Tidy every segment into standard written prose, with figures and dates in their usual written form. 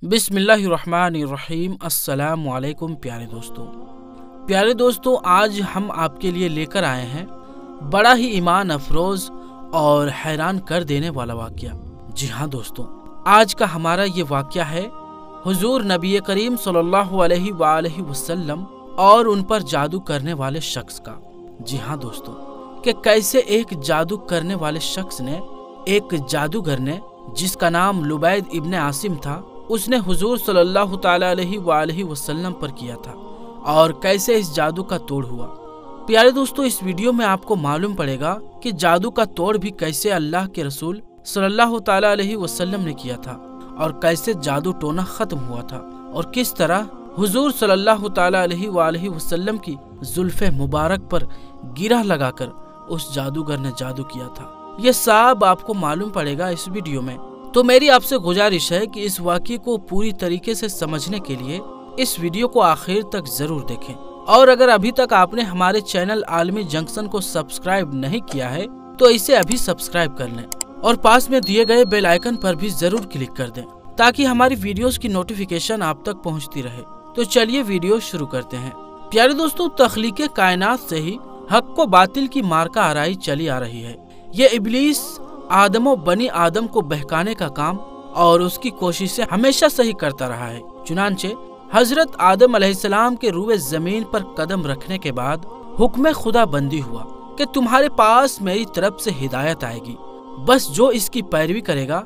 बिस्मिल्लाहिर्रहमानिर्रहीम। अस्सलामु अलैकुम प्यारे दोस्तों, आज हम आपके लिए लेकर आए हैं बड़ा ही ईमान अफरोज और हैरान कर देने वाला वाकया। जी हाँ दोस्तों, आज का हमारा ये वाकया है हुजूर नबी करीम सल्लल्लाहु अलैहि वसल्लम और उन पर जादू करने वाले शख्स का। जी हाँ दोस्तों, कि कैसे एक जादू करने वाले शख्स ने, एक जादूगर ने जिसका नाम लुबैद इब्ने आसिम था, उसने हुजूर सल्लल्लाहु ताला अलैहि वसल्लम पर किया था और कैसे इस जादू का तोड़ हुआ। प्यारे दोस्तों, इस वीडियो में आपको मालूम पड़ेगा कि जादू का तोड़ भी कैसे अल्लाह के रसूल सल्लल्लाहु ताला अलैहि वसल्लम ने किया था और कैसे जादू टोना खत्म हुआ था और किस तरह हुजूर सल्लल्लाहु ताला अलैहि वसल्लम की जुल्फे मुबारक पर गिरह लगाकर उस जादूगर ने जादू किया था। ये सब आपको मालूम पड़ेगा इस वीडियो में। तो मेरी आपसे गुजारिश है कि इस वाक़ये को पूरी तरीके से समझने के लिए इस वीडियो को आखिर तक जरूर देखें। और अगर अभी तक आपने हमारे चैनल आलमी जंक्शन को सब्सक्राइब नहीं किया है तो इसे अभी सब्सक्राइब कर लें और पास में दिए गए बेल आइकन पर भी जरूर क्लिक कर दें ताकि हमारी वीडियोस की नोटिफिकेशन आप तक पहुंचती रहे। तो चलिए वीडियो शुरू करते हैं। प्यारे दोस्तों, तख्लीक़े कायनात से ही हक को बातिल की मार्का आराई चली आ रही है। ये इब्लीस आदम बनी आदम को बहकाने का काम और उसकी कोशिशें हमेशा से ही करता रहा है। चुनांचे हजरत आदम अलैहिस्सलाम के रूए जमीन पर कदम रखने के बाद हुक्म खुदा बंदी हुआ कि तुम्हारे पास मेरी तरफ से हिदायत आएगी, बस जो इसकी पैरवी करेगा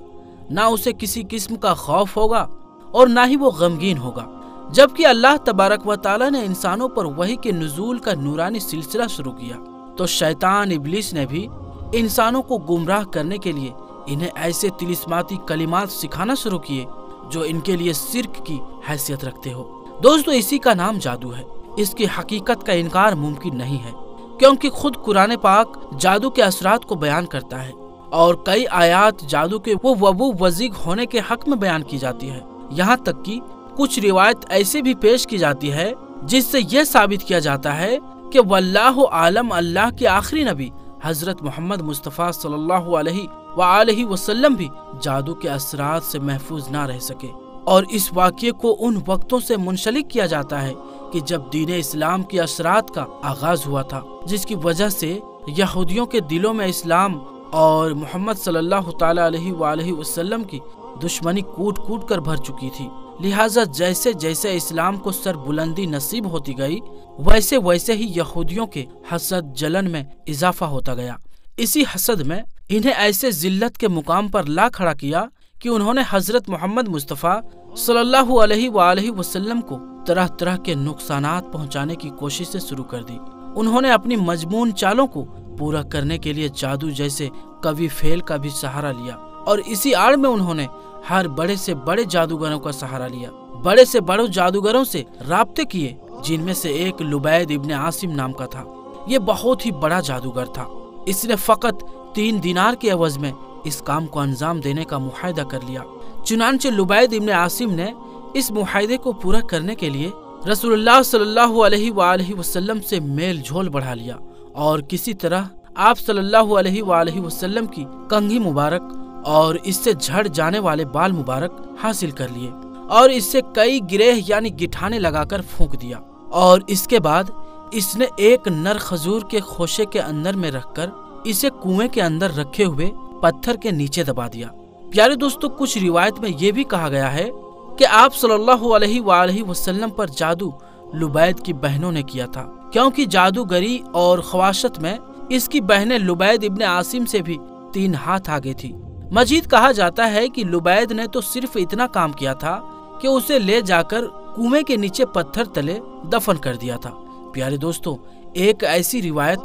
ना उसे किसी किस्म का खौफ होगा और ना ही वो गमगीन होगा। जबकि अल्लाह तबारक व तआला ने इंसानों पर वही के नुज़ूल का नूरानी सिलसिला शुरू किया तो शैतान इब्लीस ने भी इंसानों को गुमराह करने के लिए इन्हें ऐसे तिलिस्माती कलिमात सिखाना शुरू किए जो इनके लिए शिर्क की हैसियत रखते हो। दोस्तों, इसी का नाम जादू है। इसकी हकीकत का इनकार मुमकिन नहीं है क्योंकि खुद कुरान पाक जादू के असरात को बयान करता है और कई आयात जादू के वो वबू वजीग होने के हक में बयान की जाती है। यहाँ तक कि कुछ रिवायत ऐसे भी पेश की जाती है जिससे यह साबित किया जाता है कि वल्लाहु आलम, अल्लाह के आखिरी नबी हजरत मोहम्मद मुस्तफ़ा सल्लल्लाहु अलैहि वसल्लम भी जादू के असरात से महफूज ना रह सके। और इस वाक़ये को उन वक्तों से मुंसलिक किया जाता है कि जब दीन इस्लाम के असरात का आगाज हुआ था, जिसकी वजह से यहूदियों के दिलों में इस्लाम और मोहम्मद सल्लल्लाहु ताला अलैहि वसल्लम की दुश्मनी कूट कूट कर भर चुकी थी। लिहाजा जैसे जैसे इस्लाम को सर बुलंदी नसीब होती गई वैसे वैसे ही यहूदियों के हसद जलन में इजाफा होता गया। इसी हसद में इन्हें ऐसे जिल्लत के मुकाम पर ला खड़ा किया कि उन्होंने हजरत मोहम्मद मुस्तफ़ा सल्लल्लाहु अलैहि वसल्लम को तरह तरह के नुकसानात पहुंचाने की कोशिशें शुरू कर दी। उन्होंने अपनी मजमून चालों को पूरा करने के लिए जादू जैसे कवि फेल का भी सहारा लिया और इसी आड़ में उन्होंने हर बड़े से बड़े जादूगरों का सहारा लिया। बड़े से बड़े जादूगरों से राब्ते किए, जिनमें से एक लुबैद इब्ने आसिम नाम का था। ये बहुत ही बड़ा जादूगर था। इसने फकत 3 दिनार के एवज में इस काम को अंजाम देने का मुआहदा कर लिया। चुनांचे लुबैद इब्ने आसिम ने इस मुआहदे को पूरा करने के लिए रसूलुल्लाह सल्लल्लाहु अलैहि वसल्लम से मेल झोल बढ़ा लिया और किसी तरह आप सल्लल्लाहु अलैहि वसल्लम की कंघी मुबारक और इससे झड़ जाने वाले बाल मुबारक हासिल कर लिए और इससे कई गिरेह यानी गिठाने लगाकर फूंक दिया और इसके बाद इसने एक नर खजूर के खोशे के अंदर में रखकर इसे कुएं के अंदर रखे हुए पत्थर के नीचे दबा दिया। प्यारे दोस्तों, कुछ रिवायत में ये भी कहा गया है कि आप सल्लल्लाहु अलैहि वसल्लम पर जादू लुबैद की बहनों ने किया था, क्योंकि जादूगरी और ख्वाशत में इसकी बहनें लुबैद इब्ने आसिम से भी 3 हाथ आगे थी। मजीद कहा जाता है कि लुबैद ने तो सिर्फ इतना काम किया था कि उसे ले जाकर कुएं के नीचे पत्थर तले दफन कर दिया था। प्यारे दोस्तों, एक ऐसी रिवायत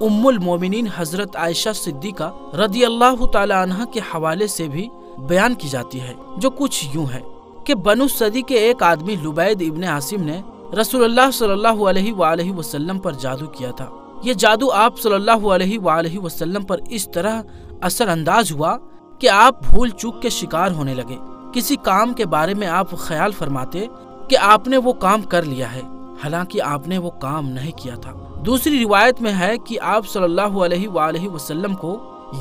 उम्मुल मोमिनीन हजरत आयशा सिद्दीका रदियल्लाहु ताला अन्हा के हवाले से भी बयान की जाती है, जो कुछ यूं है कि बनु सदी के एक आदमी लुबैद इब्ने आसिम ने रसूलुल्लाह सल्लल्लाहु अलैहि वसल्लम पर जादू किया था। ये जादू आप सल्लल्लाहु अलैहि वसल्लम पर इस तरह असर अंदाज हुआ कि आप भूल चूक के शिकार होने लगे। किसी काम के बारे में आप ख्याल फरमाते कि आपने वो काम कर लिया है, हालांकि आपने वो काम नहीं किया था। दूसरी रिवायत में है कि आप सल्लल्लाहु अलैहि वसल्लम को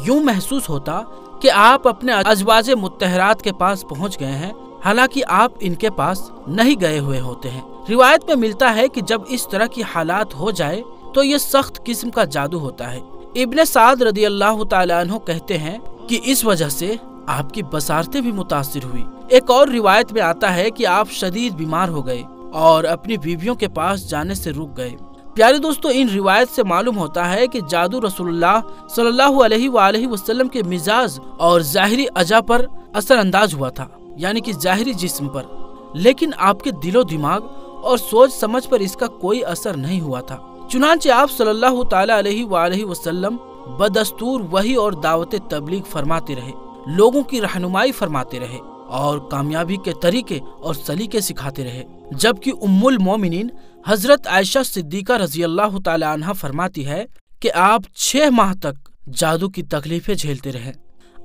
यूं महसूस होता कि आप अपने अज़वाजे मुत्तहरात के पास पहुंच गए हैं हालांकि आप इनके पास नहीं गए हुए होते हैं। रिवायत में मिलता है कि जब इस तरह की हालात हो जाए तो ये सख्त किस्म का जादू होता है। इब्ने साद रदी अल्लाह तआला अन्हु कहते हैं कि इस वजह से आपकी बसारतें भी मुतासिर हुई। एक और रिवायत में आता है कि आप शदीद बीमार हो गए और अपनी बीवियों के पास जाने से रुक गए। प्यारे दोस्तों, इन रिवायत से मालूम होता है कि जादू रसूलुल्लाह सल्लल्लाहु अलैहि वसल्लम के मिजाज और जाहिरी अजा पर असर अंदाज हुआ था, यानी कि जाहिरी जिस्म पर, लेकिन आपके दिलो दिमाग और सोच समझ पर इसका कोई असर नहीं हुआ था। चुनांचे आप सल्लल्लाहु ताला अलैहि वसल्लम बदस्तूर वही और दावत तबलीग फरमाते रहे, लोगों की रहनुमाई फरमाते रहे और कामयाबी के तरीके और सलीके सिखाते रहे। जबकि उम्मुल मोमिनीन हजरत आयशा सिद्दीका रजी अल्लाह ताला अन्हा फरमाती है कि आप 6 माह तक जादू की तकलीफें झेलते रहे।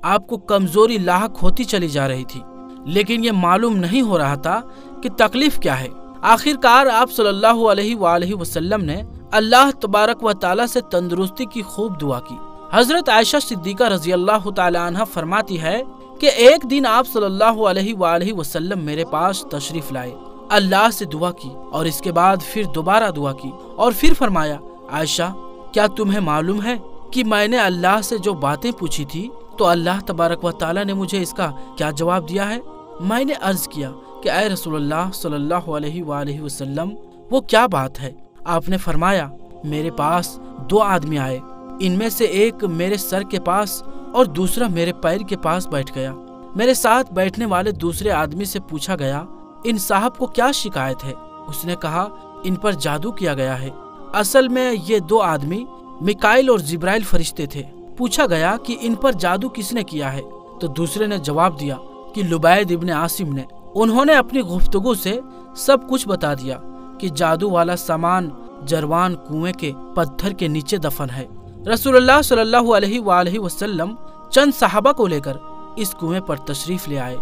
आपको कमजोरी लाहक होती चली जा रही थी, लेकिन ये मालूम नहीं हो रहा था कि तकलीफ क्या है। आखिरकार आप सल्लल्लाहु अलैहि वसल्लम ने अल्लाह तबारक व ताला से तंदुरुस्ती की खूब दुआ की। हजरत आयशा सिद्दीका रजी अल्लाह ताला अन्हा फरमाती है कि एक दिन आप सल्लल्लाहु अलैहि वसल्लम मेरे पास तशरीफ लाए, अल्लाह से दुआ की और इसके बाद फिर दोबारा दुआ की और फिर फरमाया, आयशा क्या तुम्हें मालूम है कि मैंने अल्लाह से जो बातें पूछी थी तो अल्लाह तबारक व ताला ने मुझे इसका क्या जवाब दिया है। मैंने अर्ज किया कि ऐ रसूलुल्लाह सल्लल्लाहु अलैहि वसल्लम वो क्या बात है। आपने फरमाया, मेरे पास 2 आदमी आए, इनमें से एक मेरे सर के पास और दूसरा मेरे पैर के पास बैठ गया। मेरे साथ बैठने वाले दूसरे आदमी से पूछा गया, इन साहब को क्या शिकायत है। उसने कहा, इन पर जादू किया गया है। असल में ये 2 आदमी मिकाइल और जिब्राइल फरिश्ते थे। पूछा गया कि इन पर जादू किसने किया है, तो दूसरे ने जवाब दिया कि लुबैद इब्ने आसिम ने। उन्होंने अपनी गुफ्तगू से सब कुछ बता दिया कि जादू वाला सामान जरवान कुएं के पत्थर के नीचे दफन है। रसूलुल्लाह सल्लल्लाहु अलैहि वसल्लम चंद सहाबा को लेकर इस कुएं पर तशरीफ ले आए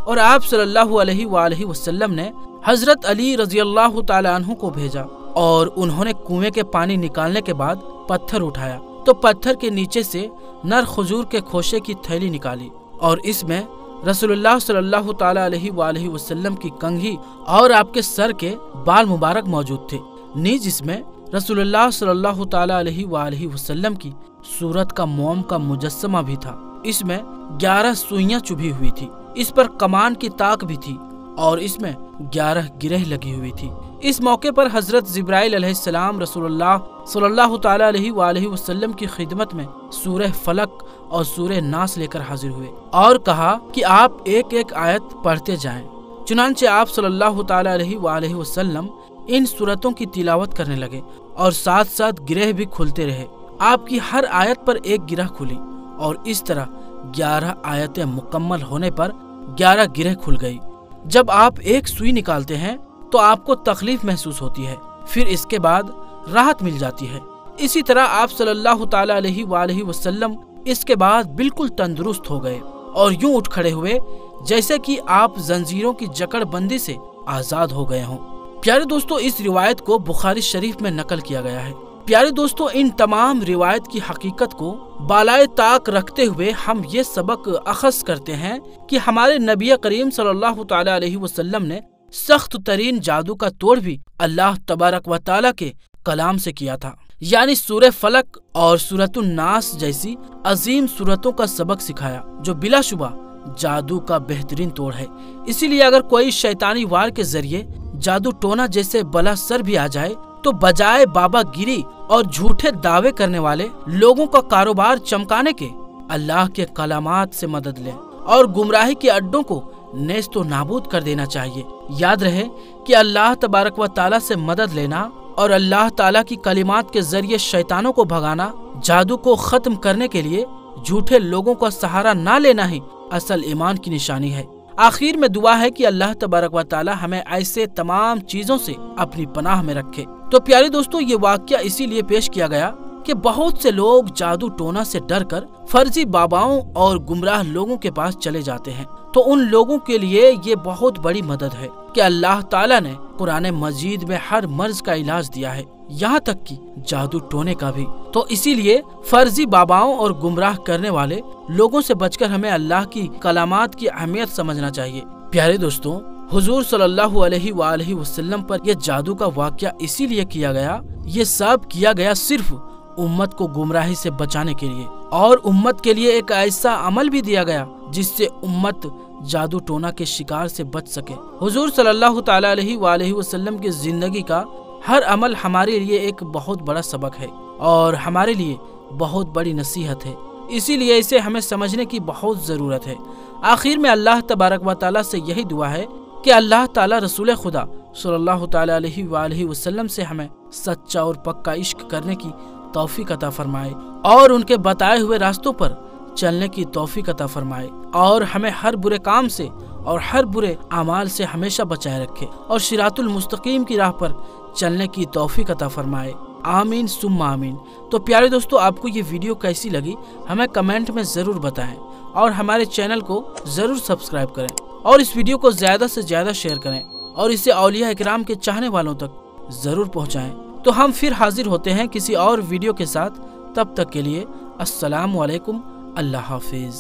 और आप सल्लल्लाहु अलैहि वसल्लम ने हजरत अली रजी अल्लाह तआला अन्हु को भेजा और उन्होंने कुएं के पानी निकालने के बाद पत्थर उठाया तो पत्थर के नीचे से नर खजूर के खोशे की थैली निकाली और इसमें रसूलुल्लाह सल्लल्लाहु ताला अलैहि वसल्लम की कंघी और आपके सर के बाल मुबारक मौजूद थे। नीज इसमें रसूलुल्लाह सल्लल्लाहु ताला अलैहि वसल्लम की सूरत का मोम का मुजस्समा भी था। इसमें 11 सुइयां चुभी हुई थी। इस पर कमान की ताक भी थी और इसमें 11 गिरह लगी हुई थी। इस मौके पर हजरत जिब्राइल अलैहिस्सलाम रसूलुल्लाह सल्लल्लाहु ताला अलैहि वसल्लम की खिदमत में सूरह फलक और सूरह नास लेकर हाजिर हुए और कहा कि आप एक एक आयत पढ़ते जाएं। चुनांचे आप सल्लल्लाहु ताला अलैहि वसल्लम इन सूरतों की तिलावत करने लगे और साथ साथ गिरह भी खुलते रहे। आपकी हर आयत पर एक गिरह खुली और इस तरह 11 आयतें मुकम्मल होने पर 11 गिरह खुल गई। जब आप एक सुई निकालते हैं तो आपको तकलीफ महसूस होती है, फिर इसके बाद राहत मिल जाती है। इसी तरह आप सल्लल्लाहु ताला अलैहि वसल्लम इसके बाद बिल्कुल तंदुरुस्त हो गए और यूं उठ खड़े हुए जैसे कि आप जंजीरों की जकड़ बंदी से आजाद हो गए हों। प्यारे दोस्तों, इस रिवायत को बुखारी शरीफ में नकल किया गया है। प्यारे दोस्तों, इन तमाम रिवायत की हकीकत को बालाए ताक रखते हुए हम ये सबक अखज़ करते हैं कि हमारे नबी करीम सल्लल्लाहु ताला अलैहि वसल्लम ने सख्त तरीन जादू का तोड़ भी अल्लाह तबारक व ताला के कलाम से किया था, यानी सूरह फलक और सूरतुन नास जैसी अजीम सूरतों का सबक सिखाया जो बिलाशुबा जादू का बेहतरीन तोड़ है। इसीलिए अगर कोई शैतानी वार के जरिए जादू टोना जैसे बला सर भी आ जाए तो बजाय बाबा गिरी और झूठे दावे करने वाले लोगों का कारोबार चमकाने के अल्लाह के कलामात से मदद लें और गुमराही के अड्डों को नेस्तो नाबूद कर देना चाहिए। याद रहे कि अल्लाह तबारक व ताला से मदद लेना और अल्लाह ताला की कलिमात के जरिए शैतानों को भगाना, जादू को खत्म करने के लिए झूठे लोगों का सहारा ना लेना ही असल ईमान की निशानी है। आखिर में दुआ है कि अल्लाह तबारक व ताला हमें ऐसे तमाम चीजों से अपनी पनाह में रखे। तो प्यारे दोस्तों, ये वाकया इसीलिए पेश किया गया कि बहुत से लोग जादू टोना से डरकर फर्जी बाबाओं और गुमराह लोगों के पास चले जाते हैं। तो उन लोगों के लिए ये बहुत बड़ी मदद है कि अल्लाह ताला ने कुरान मजीद में हर मर्ज का इलाज दिया है, यहाँ तक कि जादू टोने का भी। तो इसीलिए फर्जी बाबाओं और गुमराह करने वाले लोगों से बचकर हमें अल्लाह की कलामात की अहमियत समझना चाहिए। प्यारे दोस्तों, हुजूर सल्लल्लाहु अलैहि वसल्लम पर यह जादू का वाकया इसीलिए किया गया, ये सब किया गया सिर्फ उम्मत को गुमराही से बचाने के लिए, और उम्मत के लिए एक ऐसा अमल भी दिया गया जिससे उम्मत जादू टोना के शिकार से बच सके। हुजूर सल्लल्लाहु ताला अलैहि वसल्लम की जिंदगी का हर अमल हमारे लिए एक बहुत बड़ा सबक है और हमारे लिए बहुत बड़ी नसीहत है, इसीलिए इसे हमें समझने की बहुत ज़रूरत है। आखिर में अल्लाह तबारक व तआला से यही दुआ है कि अल्लाह ताला रसूल खुदा सल्लल्लाहु ताला अलैहि वसल्लम से हमें सच्चा और पक्का इश्क करने की तौफीक अता फरमाए और उनके बताए हुए रास्तों पर चलने की तौफीक अता फरमाए और हमें हर बुरे काम से और हर बुरे अमाल से हमेशा बचाए रखे और सिरातुल मुस्तकीम की राह पर चलने की तौफीक अता फरमाए। आमीन सुम्मा आमीन। तो प्यारे दोस्तों, आपको ये वीडियो कैसी लगी हमें कमेंट में ज़रूर बताएं और हमारे चैनल को ज़रूर सब्सक्राइब करें और इस वीडियो को ज़्यादा से ज़्यादा शेयर करें और इसे औलिया इकराम के चाहने वालों तक ज़रूर पहुँचाएँ। तो हम फिर हाजिर होते हैं किसी और वीडियो के साथ, तब तक के लिए अस्सलामु अलैकुम, अल्लाह हाफिज़।